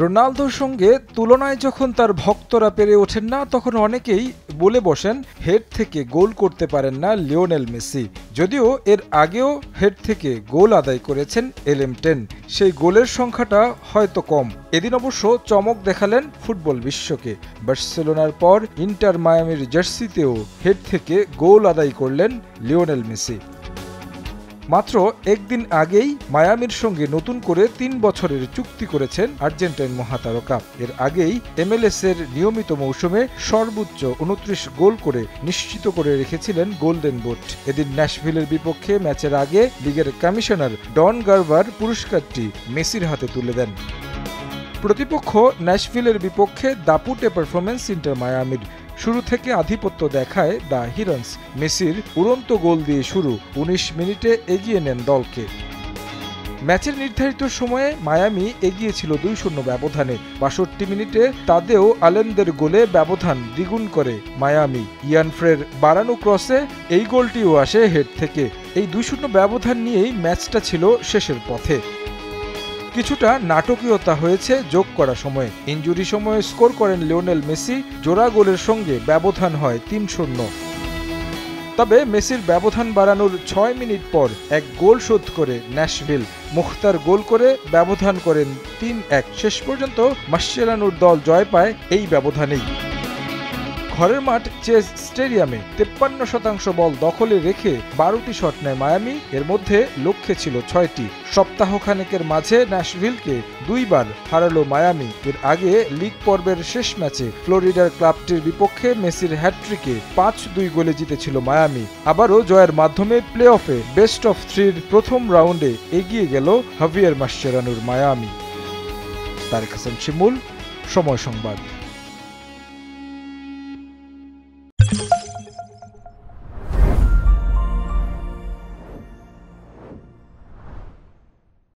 রোনালদোর সঙ্গে তুলনায় যখন তার ভক্তরা পেরে ওঠেন না, তখন অনেকেই বলে বসেন হেড থেকে গোল করতে পারেন না লিওনেল মেসি। যদিও এর আগেও হেড থেকে গোল আদায় করেছেন LM10, সেই গোলের সংখ্যাটা হয়তো কম। এদিন অবশ্য চমক দেখালেন ফুটবল বিশ্বকে। বার্সেলোনার পর ইন্টার মায়ামির জার্সিতেও হেড থেকে গোল আদায় করলেন লিওনেল মেসি। মাত্র একদিন আগেই মায়ামির সঙ্গে নতুন করে ৩ বছরের চুক্তি করেছেন আর্জেন্টাইন মহাতারকা। এর আগেই MLS এর নিয়মিত মৌসুমে সর্বোচ্চ ২৯ গোল করে নিশ্চিত করে রেখেছিলেন গোল্ডেন বুট। এদিন ন্যাশভিলের বিপক্ষে ম্যাচের আগে লিগের কমিশনার ডন গার্ভার পুরস্কারটি মেসির হাতে তুলে দেন। প্রতিপক্ষ ন্যাশভিলের বিপক্ষে দাপুটে পারফরম্যান্স ইন্টার মায়ামির। শুরু থেকে আধিপত্য দেখায় দ্য হিরন্স। মেসির উড়ন্ত গোল দিয়ে শুরু, ১৯ মিনিটে এগিয়ে নেন দলকে। ম্যাচের নির্ধারিত সময়ে মায়ামি এগিয়ে ছিল ২-০ ব্যবধানে। ৬২ মিনিটে তাদেও আলেনদের গোলে ব্যবধান দ্বিগুণ করে মায়ামি। ইয়ান ফ্রের বাড়ানো ক্রসে এই গোলটিও আসে হেড থেকে। এই ২-০ ব্যবধান নিয়েই ম্যাচটা ছিল শেষের পথে। কিছুটা নাটকীয়তা হয়েছে যোগ করা সময়ে। ইনজুরি সময়ে স্কোর করেন লিওনেল মেসি। জোড়া গোলের সঙ্গে ব্যবধান হয় ৩-০। তবে মেসির ব্যবধান বাড়ানোর ৬ মিনিট পর এক গোল শোধ করে ন্যাশভিল। মুখতার গোল করে ব্যবধান করেন ৩-১। শেষ পর্যন্ত মাসচেরানোর দল জয় পায় এই ব্যবধানেই। ঘরের মাঠ চেজ স্টেডিয়ামে ৫৩% বল দখলে রেখে ১২টি শট নেয় মায়ামি। এর মধ্যে লক্ষ্যে ছিল ৬টি। সপ্তাহখানেকের মাঝে ন্যাশভিলকে ২ বার হারালো মায়ামি। এর আগে লিগ পর্বের শেষ ম্যাচে ফ্লোরিডার ক্লাবটির বিপক্ষে মেসির হ্যাটট্রিকে ৫-২ গোলে জিতেছিল মায়ামি। আবারও জয়ের মাধ্যমে প্লে অফে বেস্ট অফ 3-র প্রথম রাউন্ডে এগিয়ে গেল হাভিয়ার মাসচেরানোর মায়ামি। তারেক হাসান শিমুল, সময় সংবাদ।